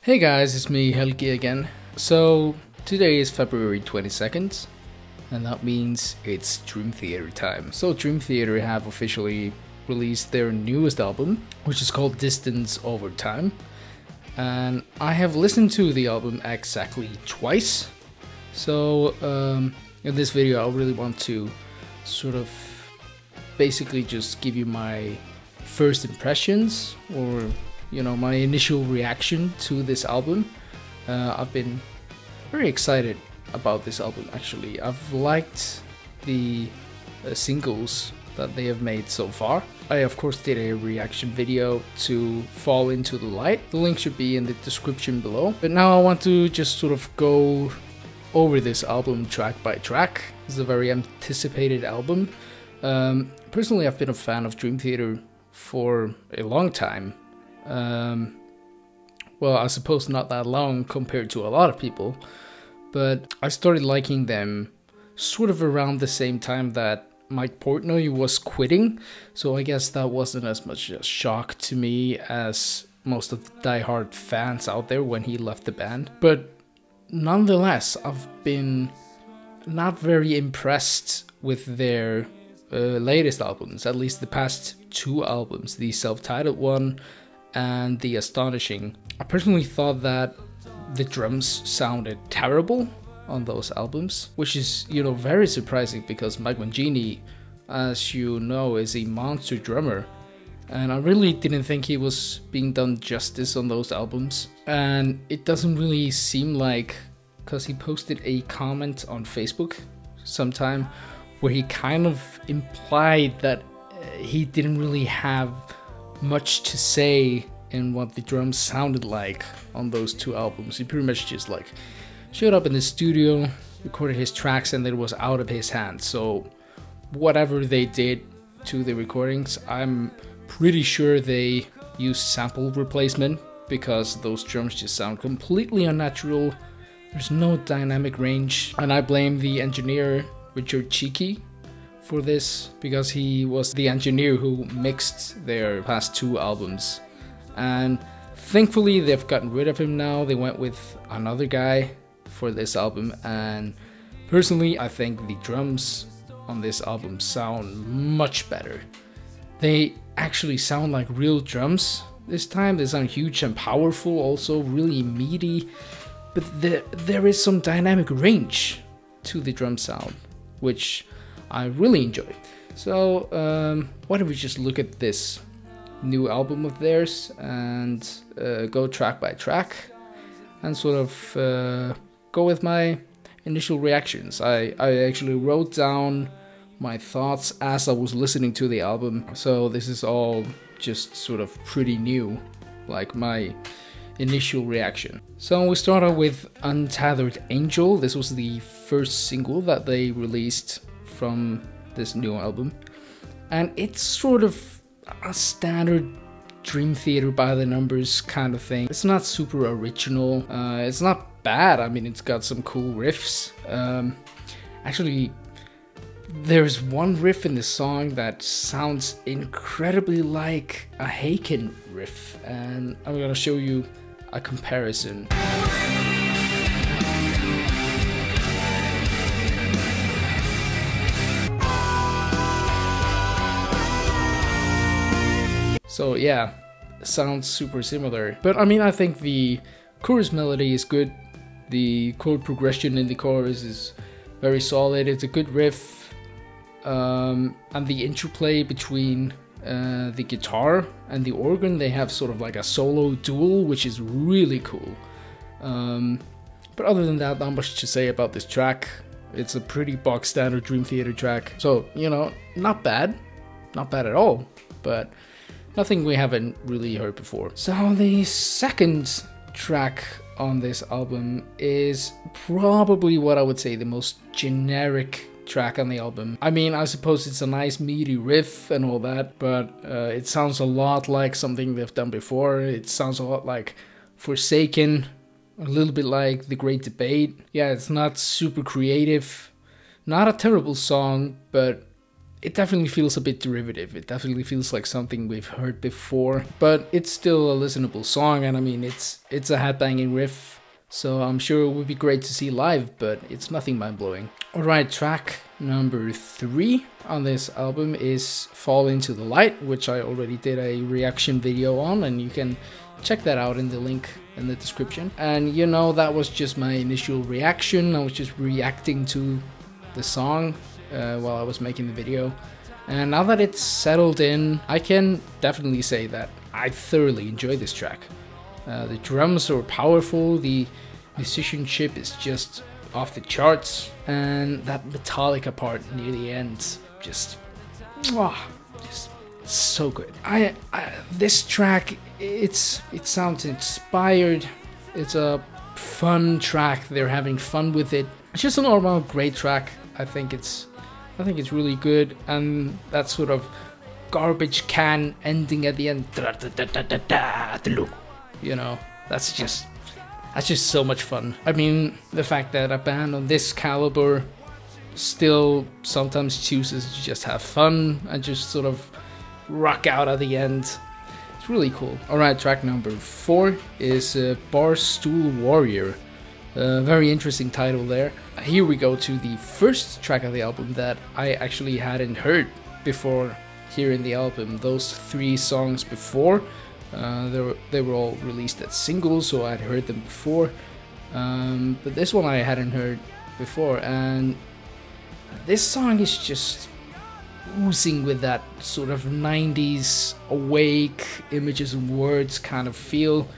Hey guys, it's me Helgi again. So today is February 22nd and that means it's Dream Theater time. So Dream Theater have officially released their newest album, which is called Distance Over Time, and I have listened to the album exactly twice. So in this video I really want to sort of basically just give you my first impressions, or my initial reaction to this album. I've been very excited about this album actually. I've liked the singles that they have made so far. I of course did a reaction video to Fall Into the Light. The link should be in the description below. But now I want to just sort of go over this album track by track. This is a very anticipated album. Personally, I've been a fan of Dream Theater for a long time. Well, I suppose not that long compared to a lot of people, but I started liking them sort of around the same time that Mike Portnoy was quitting, so I guess that wasn't as much a shock to me as most of the diehard fans out there when he left the band. But nonetheless, I've been not very impressed with their latest albums, at least the past two albums, the self-titled one and the Astonishing. I personally thought that the drums sounded terrible on those albums, which is, very surprising because Mike Mangini, as you know, is a monster drummer, and I really didn't think he was being done justice on those albums. And it doesn't really seem like, because he posted a comment on Facebook sometime where he kind of implied that he didn't really have much to say in what the drums sounded like on those two albums. He pretty much just like showed up in the studio, recorded his tracks, and then it was out of his hands. So whatever they did to the recordings, I'm pretty sure they used sample replacement, because those drums just sound completely unnatural. There's no dynamic range, and I blame the engineer Richard Cheeky for this, because he was the engineer who mixed their past two albums. And thankfully they've gotten rid of him now. They went with another guy for this album, and personally I think the drums on this album sound much better. They actually sound like real drums this time. They sound huge and powerful, also really meaty, but there is some dynamic range to the drum sound, which I really enjoy. So why don't we just look at this new album of theirs and go track by track and sort of go with my initial reactions. I actually wrote down my thoughts as I was listening to the album, so this is all just sort of pretty new, like my initial reaction. So we start out with Untethered Angel. This was the first single that they released from this new album, and it's sort of a standard Dream Theater by the numbers kind of thing. It's not super original. It's not bad. I mean, it's got some cool riffs. Actually, there's one riff in the song that sounds incredibly like a Haken riff, and I'm gonna show you a comparison. So yeah, sounds super similar. But I mean, I think the chorus melody is good. The chord progression in the chorus is very solid. It's a good riff. And the interplay between the guitar and the organ, they have sort of like a solo duel, which is really cool. But other than that, not much to say about this track. It's a pretty box standard Dream Theater track. So, not bad. Not bad at all. But nothing we haven't really heard before. So the second track on this album is probably what I would say the most generic track on the album. I mean, I suppose it's a nice meaty riff and all that, but it sounds a lot like something they've done before. It sounds a lot like Forsaken, a little bit like The Great Debate. Yeah, it's not super creative. Not a terrible song, but it definitely feels a bit derivative. It definitely feels like something we've heard before, but it's still a listenable song, and I mean, it's a headbanging riff, so I'm sure it would be great to see live, but it's nothing mind-blowing. Alright, track number 3 on this album is Fall Into the Light, which I already did a reaction video on, and you can check that out in the link in the description. And you know, that was just my initial reaction. I was just reacting to the song while I was making the video. And now that it's settled in, I can definitely say that I thoroughly enjoy this track. The drums are powerful, the musicianship is just off the charts, and that Metallica part near the end, just so good. This track, it sounds inspired. It's a fun track. They're having fun with it. It's just an all-around great track. I think it's really good, and that sort of garbage can ending at the end, you know, that's just so much fun. I mean, the fact that a band on this caliber still sometimes chooses to just have fun and just sort of rock out at the end, it's really cool. Alright, track number 4 is Barstool Warrior. Very interesting title there. Here we go to the first track of the album that I actually hadn't heard before hearing the album. Those 3 songs before, they were all released as singles, so I'd heard them before. But this one I hadn't heard before, and this song is just oozing with that sort of 90s awake images and words kind of feel.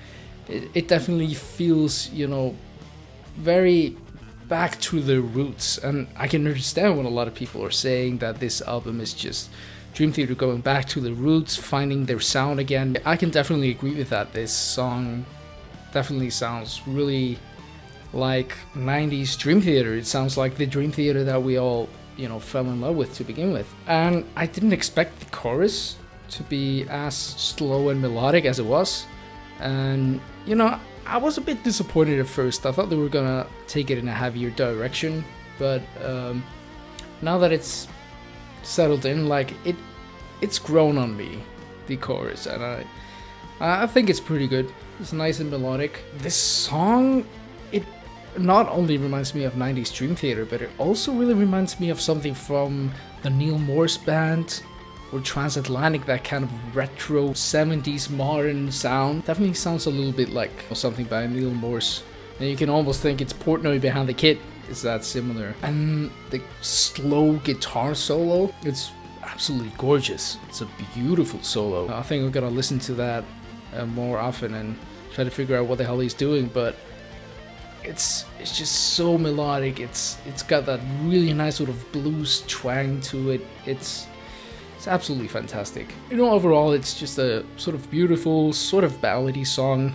It definitely feels, you know, very back to the roots, and I can understand when a lot of people are saying that this album is just Dream Theater going back to the roots, finding their sound again. I can definitely agree with that. This song definitely sounds really like 90s Dream Theater. It sounds like the Dream Theater that we all, you know, fell in love with to begin with. And I didn't expect the chorus to be as slow and melodic as it was. And, you know, I was a bit disappointed at first. I thought they were gonna take it in a heavier direction, but now that it's settled in, like, it's grown on me, the chorus, and I think it's pretty good. It's nice and melodic. This song, it not only reminds me of 90s Dream Theater, but it also really reminds me of something from the Neil Morse Band or Transatlantic, that kind of retro 70s modern sound. Definitely sounds a little bit like something by Neil Morse, and you can almost think it's Portnoy behind the kit. It's that similar. And the slow guitar solo, it's absolutely gorgeous. It's a beautiful solo. I think I'm gonna listen to that more often and try to figure out what the hell he's doing, but it's just so melodic. It's got that really nice sort of blues twang to it. It's absolutely fantastic. You know, overall it's just a sort of beautiful, sort of ballady song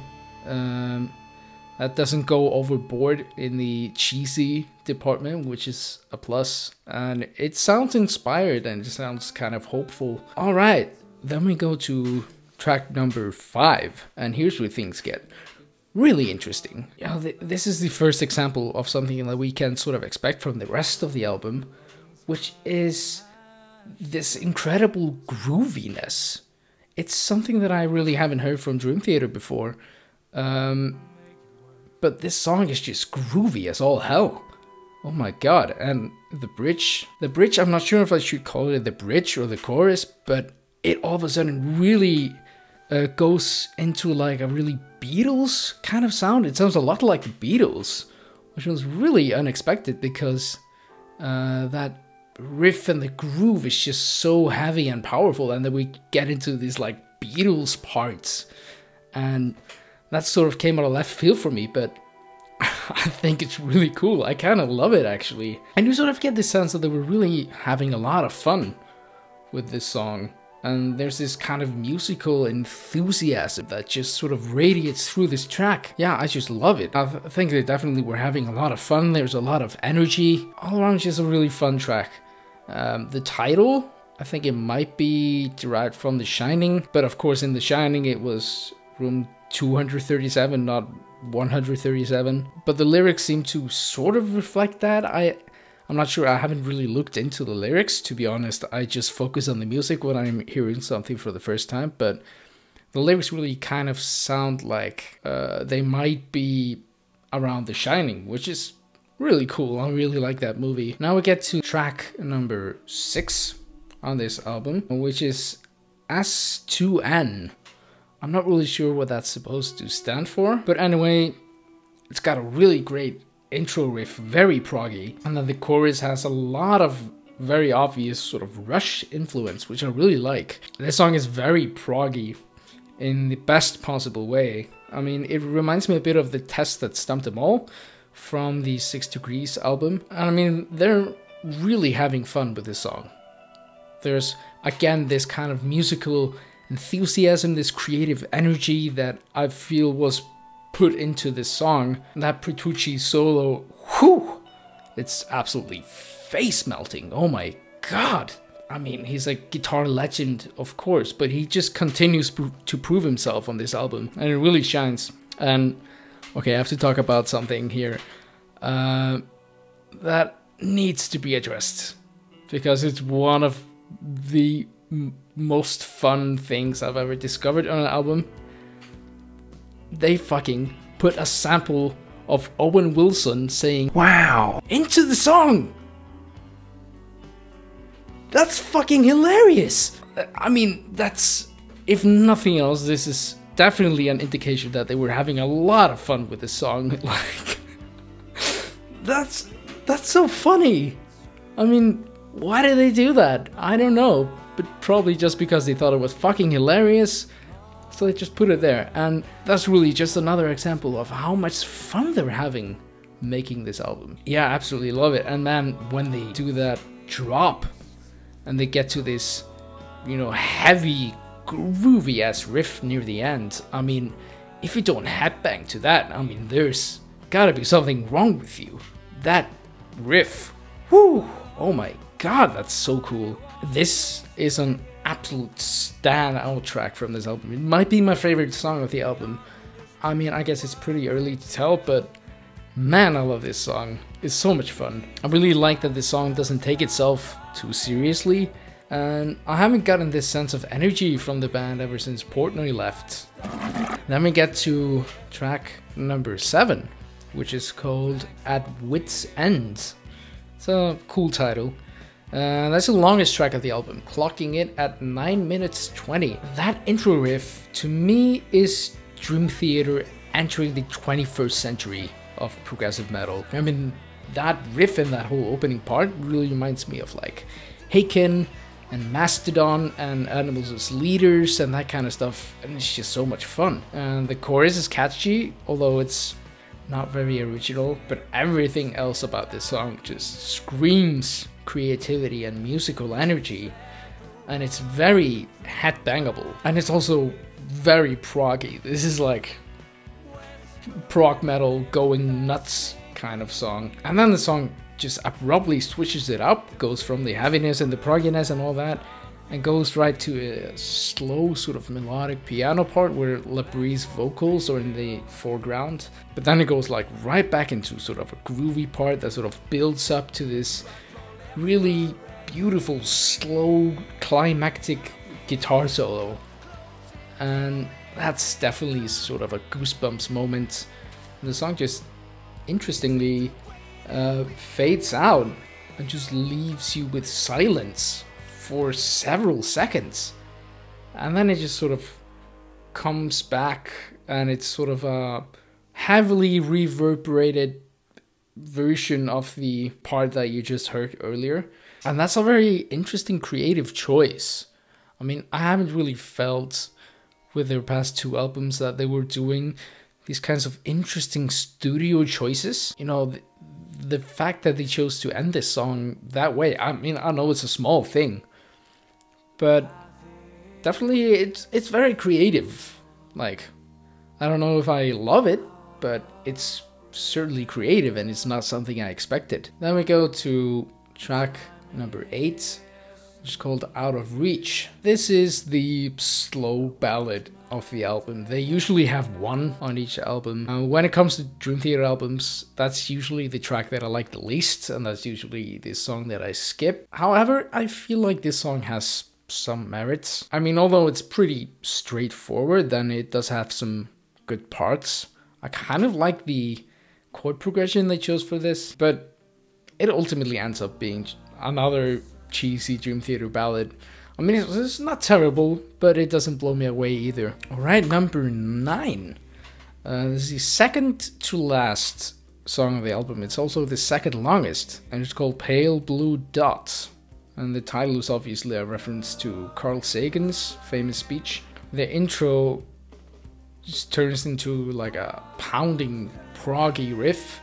that doesn't go overboard in the cheesy department, which is a plus, and it sounds inspired and it sounds kind of hopeful. Alright, then we go to track number 5, and here's where things get really interesting. You know, this is the first example of something that we can sort of expect from the rest of the album, which is this incredible grooviness. It's something that I really haven't heard from Dream Theater before, but this song is just groovy as all hell. Oh my god. And the bridge, I'm not sure if I should call it the bridge or the chorus, but it all of a sudden really goes into like a really Beatles kind of sound. It sounds a lot like the Beatles, which was really unexpected, because that riff and the groove is just so heavy and powerful, and then we get into these like Beatles parts, and that sort of came out of left field for me, but I think it's really cool. I kind of love it, actually. And you sort of get the sense that they were really having a lot of fun with this song, and there's this kind of musical enthusiasm that just sort of radiates through this track. Yeah, I just love it. I think they definitely were having a lot of fun. There's a lot of energy. All around, just a really fun track. The title, I think it might be derived from The Shining, but of course in The Shining it was room 237, not 137. But the lyrics seem to sort of reflect that. I'm not sure, I haven't really looked into the lyrics, to be honest. I just focus on the music when I'm hearing something for the first time, but the lyrics really kind of sound like they might be around The Shining, which is really cool. I really like that movie. Now we get to track number 6 on this album, which is S2N. I'm not really sure what that's supposed to stand for, but anyway, it's got a really great intro riff, very proggy, and then the chorus has a lot of very obvious sort of Rush influence, which I really like. This song is very proggy in the best possible way. I mean, it reminds me a bit of The Test That Stumped Them All from the 6 Degrees album. And I mean, they're really having fun with this song. There's, again, this kind of musical enthusiasm, this creative energy that I feel was put into this song. That Petrucci solo, whew, it's absolutely face-melting. Oh my god. I mean, he's a guitar legend, of course, but he just continues to prove himself on this album, and it really shines. And, okay, I have to talk about something here that needs to be addressed, because it's one of the most fun things I've ever discovered on an album. They fucking put a sample of Owen Wilson saying "wow" into the song. That's fucking hilarious. I mean, that's, if nothing else, this is definitely an indication that they were having a lot of fun with this song. Like, that's so funny. I mean, why did they do that? I don't know, but probably just because they thought it was fucking hilarious, so they just put it there. And that's really just another example of how much fun they're having making this album. Yeah, absolutely love it. And man, when they do that drop and they get to this, you know, heavy, groovy ass riff near the end, I mean, if you don't headbang to that, I mean, there's gotta be something wrong with you. That riff, whoo, oh my god, that's so cool. This is an absolute standout track from this album. It might be my favorite song of the album. I mean, I guess it's pretty early to tell, but man, I love this song. It's so much fun. I really like that this song doesn't take itself too seriously, and I haven't gotten this sense of energy from the band ever since Portnoy left. Then we get to track number 7, which is called At Wit's End. It's a cool title. That's the longest track of the album, clocking it at 9 minutes 20. That intro riff, to me, is Dream Theater entering the 21st century of progressive metal. I mean, that riff and that whole opening part really reminds me of like Haken and Mastodon and Animals as Leaders and that kind of stuff, and it's just so much fun. And the chorus is catchy, although it's not very original, but everything else about this song just screams creativity and musical energy, and it's very headbangable, and it's also very proggy. This is like prog metal going nuts kind of song. And then the song just abruptly switches it up, goes from the heaviness and the progginess and all that, and goes right to a slow sort of melodic piano part where Labrie's vocals are in the foreground. But then it goes like right back into sort of a groovy part that sort of builds up to this really beautiful, slow, climactic guitar solo. And that's definitely sort of a goosebumps moment. And the song just interestingly fades out and just leaves you with silence for several seconds. And then it just sort of comes back, and it's sort of a heavily reverberated version of the part that you just heard earlier. And that's a very interesting creative choice. I mean, I haven't really felt with their past 2 albums that they were doing these kinds of interesting studio choices. You know, the fact that they chose to end this song that way, I mean, I know it's a small thing, but definitely it's very creative. Like, I don't know if I love it, but it's certainly creative, and it's not something I expected. Then we go to track number 8, which is called Out of Reach. This is the slow ballad of the album. They usually have one on each album. When it comes to Dream Theater albums, that's usually the track that I like the least, and that's usually the song that I skip. However, I feel like this song has some merits. I mean, although it's pretty straightforward, then it does have some good parts. I kind of like the chord progression they chose for this, but it ultimately ends up being another cheesy Dream Theater ballad. I mean, it's not terrible, but it doesn't blow me away either. Alright, number 9. This is the second to last song of the album. It's also the second longest, and it's called Pale Blue Dots. And the title is obviously a reference to Carl Sagan's famous speech. The intro just turns into like a pounding, proggy riff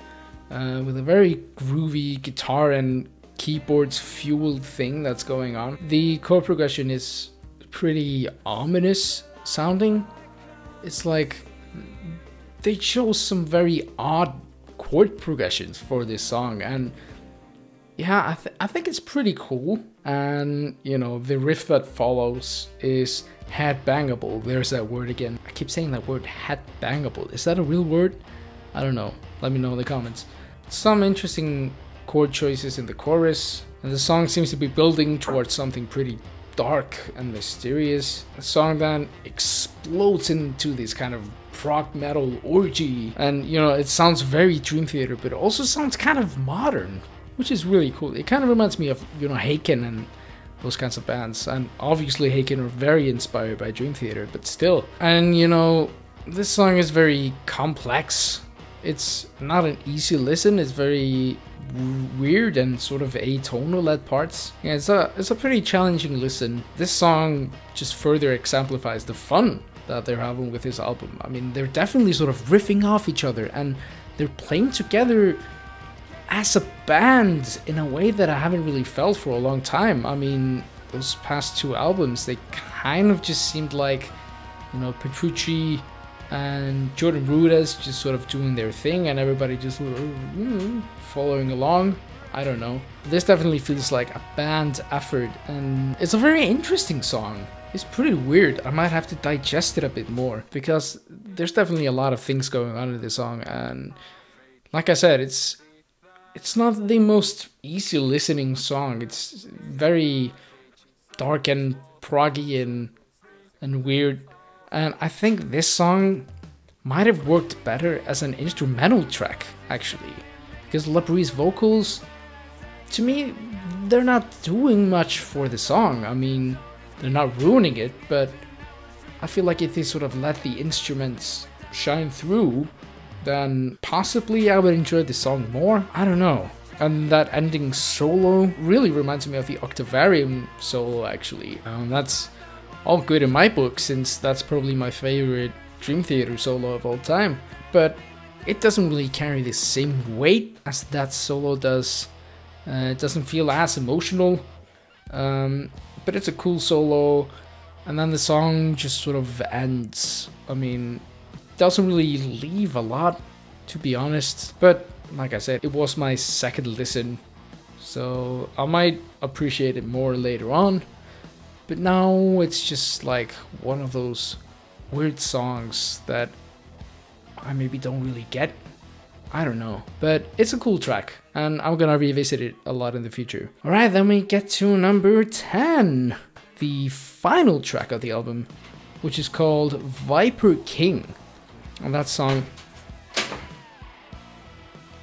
with a very groovy guitar and keyboards fueled thing that's going on. The chord progression is pretty ominous sounding. It's like they chose some very odd chord progressions for this song, and yeah, I think it's pretty cool. And you know, the riff that follows is headbangable. There's that word again. I keep saying that word, headbangable. Is that a real word? I don't know. Let me know in the comments. Some interesting chord choices in the chorus, and the song seems to be building towards something pretty dark and mysterious. The song then explodes into this kind of prog metal orgy, and you know, it sounds very Dream Theater, but it also sounds kind of modern, which is really cool. It kind of reminds me of, you know, Haken and those kinds of bands, and obviously Haken are very inspired by Dream Theater, but still. And you know, this song is very complex. It's not an easy listen. It's very weird and sort of atonal at parts. Yeah, it's a pretty challenging listen. This song just further exemplifies the fun that they're having with this album. I mean, they're definitely sort of riffing off each other, and they're playing together as a band in a way that I haven't really felt for a long time. I mean, those past 2 albums, they kind of just seemed like, you know, Petrucci and Jordan Rudess just sort of doing their thing, and everybody just following along. I don't know. This definitely feels like a band effort, and it's a very interesting song. It's pretty weird. I might have to digest it a bit more, because there's definitely a lot of things going on in this song, and like I said, it's not the most easy listening song. It's very dark and proggy and weird. And I think this song might have worked better as an instrumental track, actually. Because Labríe's vocals, to me, they're not doing much for the song. I mean, they're not ruining it, but I feel like if they sort of let the instruments shine through, then possibly I would enjoy the song more. I don't know. And that ending solo really reminds me of the Octavarium solo, actually. That's all good in my book, since that's probably my favorite Dream Theater solo of all time. But it doesn't really carry the same weight as that solo does. It doesn't feel as emotional. But it's a cool solo. And then the song just sort of ends. I mean, it doesn't really leave a lot, to be honest. But like I said, it was my second listen, so I might appreciate it more later on. But now it's just like one of those weird songs that I maybe don't really get. I don't know. But it's a cool track, and I'm gonna revisit it a lot in the future. Alright, then we get to number 10. The final track of the album, which is called Viper King. And that song...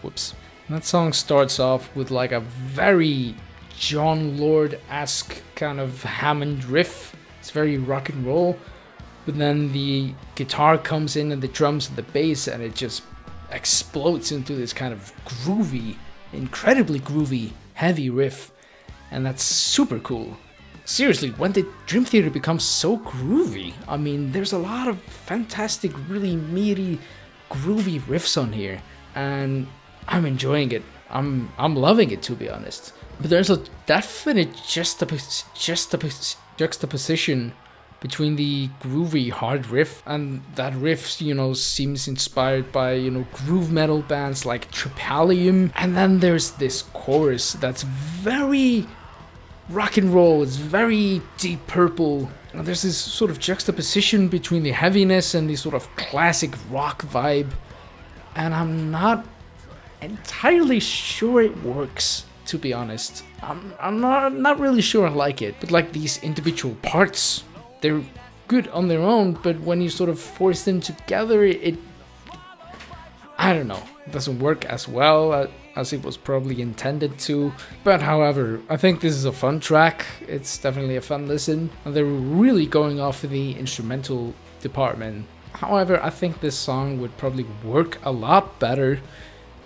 Whoops. That song starts off with like a very John Lord-esque kind of Hammond riff. It's very rock and roll. But then the guitar comes in and the drums and the bass, and it just explodes into this kind of groovy, incredibly groovy, heavy riff. And that's super cool. Seriously, when did Dream Theater become so groovy? I mean, there's a lot of fantastic, really meaty, groovy riffs on here. And I'm enjoying it. I'm loving it, to be honest. But there's a definite juxtaposition between the groovy hard riff, and that riff, you know, seems inspired by, you know, groove metal bands like Tripalium. And then there's this chorus that's very rock and roll, it's very Deep Purple. And there's this sort of juxtaposition between the heaviness and the sort of classic rock vibe. And I'm not entirely sure it works, to be honest. I'm not really sure I like it. But like these individual parts, they're good on their own, but when you sort of force them together, I don't know, it doesn't work as well as it was probably intended to. But however, I think this is a fun track. It's definitely a fun listen, and they're really going off of the instrumental department. However, I think this song would probably work a lot better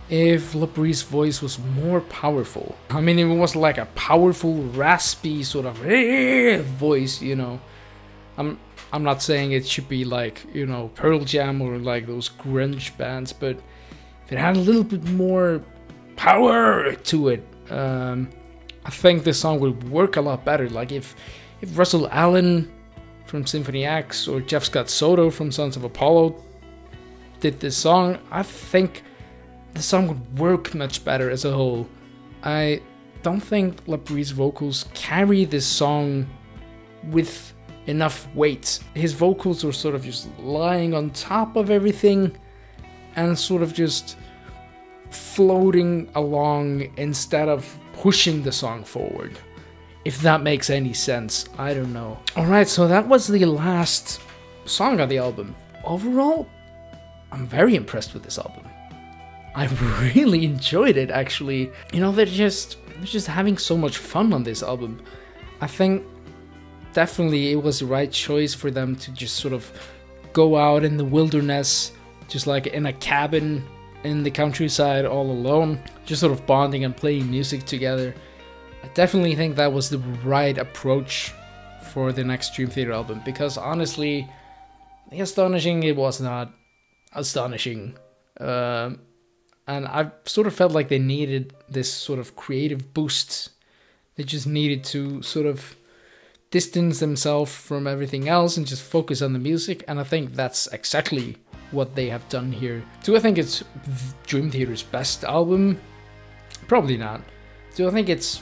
if Labrie's voice was more powerful. I mean, if it was like a powerful, raspy sort of voice, you know. I'm not saying it should be like, you know, Pearl Jam or like those grunge bands, but if it had a little bit more power to it, I think this song would work a lot better. Like if Russell Allen from Symphony X or Jeff Scott Soto from Sons of Apollo did this song, I think the song would work much better as a whole. I don't think Labrie's vocals carry this song with enough weight. His vocals are sort of just lying on top of everything and sort of just floating along instead of pushing the song forward. If that makes any sense, I don't know. Alright, so that was the last song on the album. Overall, I'm very impressed with this album. I really enjoyed it, actually. You know, they're just having so much fun on this album. I think definitely it was the right choice for them to just sort of go out in the wilderness, just like in a cabin in the countryside all alone, just sort of bonding and playing music together. I definitely think that was the right approach for the next Dream Theater album, because honestly, the Astonishing, it was not astonishing. And I sort of felt like they needed this sort of creative boost. They just needed to sort of distance themselves from everything else and just focus on the music, and I think that's exactly what they have done here. Do I think it's Dream Theater's best album? Probably not. Do I think it's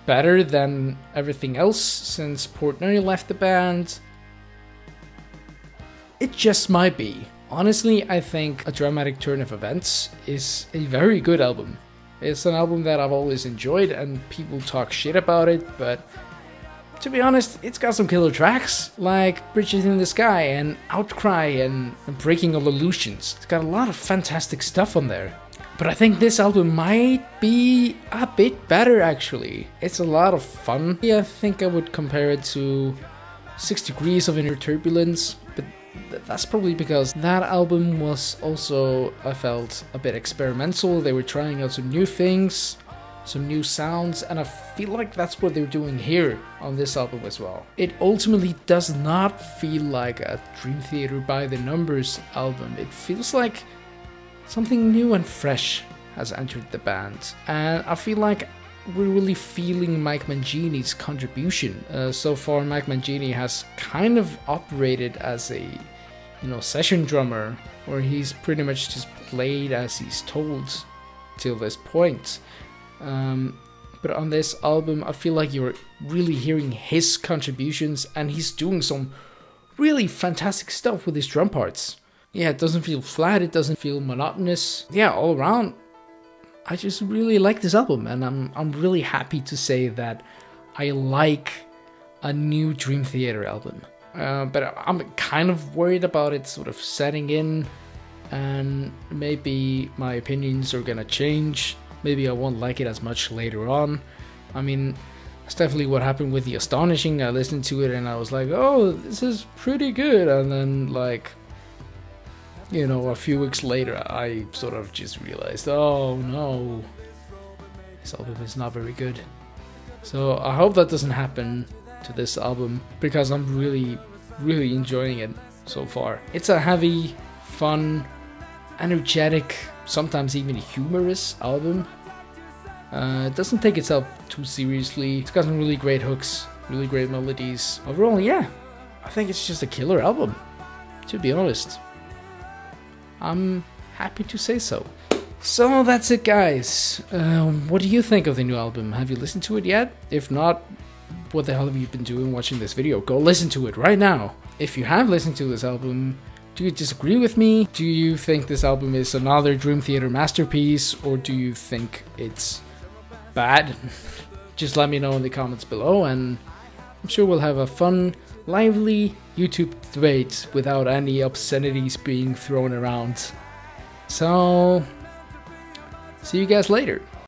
better than everything else since Portnoy left the band? It just might be. Honestly, I think A Dramatic Turn of Events is a very good album. It's an album that I've always enjoyed, and people talk shit about it, but to be honest, it's got some killer tracks, like Bridges in the Sky and Outcry and Breaking All Illusions. It's got a lot of fantastic stuff on there. But I think this album might be a bit better, actually. It's a lot of fun. Yeah, I think I would compare it to 6 Degrees of Inner Turbulence, but that's probably because that album was also, I felt, a bit experimental. They were trying out some new things, some new sounds, and I feel like that's what they're doing here on this album as well. It ultimately does not feel like a Dream Theater by the Numbers album. It feels like something new and fresh has entered the band, and I feel like we're really feeling Mike Mangini's contribution. So far, Mike Mangini has kind of operated as a, you know, session drummer, where he's pretty much just played as he's told till this point. But on this album, I feel like you're really hearing his contributions, and he's doing some really fantastic stuff with his drum parts. Yeah, it doesn't feel flat, it doesn't feel monotonous. Yeah, all around, I just really like this album, and I'm really happy to say that I like a new Dream Theater album. But I'm kind of worried about it sort of setting in, and maybe my opinions are gonna change. Maybe I won't like it as much later on. I mean, that's definitely what happened with The Astonishing. I listened to it and I was like, oh, this is pretty good. And then, like, you know, a few weeks later, I sort of just realized, oh no, this album is not very good. So I hope that doesn't happen to this album, because I'm really, really enjoying it so far. It's a heavy, fun, energetic, sometimes even humorous album. It doesn't take itself too seriously. It's got some really great hooks, really great melodies. Overall, yeah, I think it's just a killer album, to be honest. I'm happy to say so. So that's it, guys. What do you think of the new album? Have you listened to it yet? If not, what the hell have you been doing watching this video? Go listen to it right now. If you have listened to this album, do you disagree with me? Do you think this album is another Dream Theater masterpiece, or do you think it's bad? Just let me know in the comments below, and I'm sure we'll have a fun, lively YouTube debate without any obscenities being thrown around. So, see you guys later.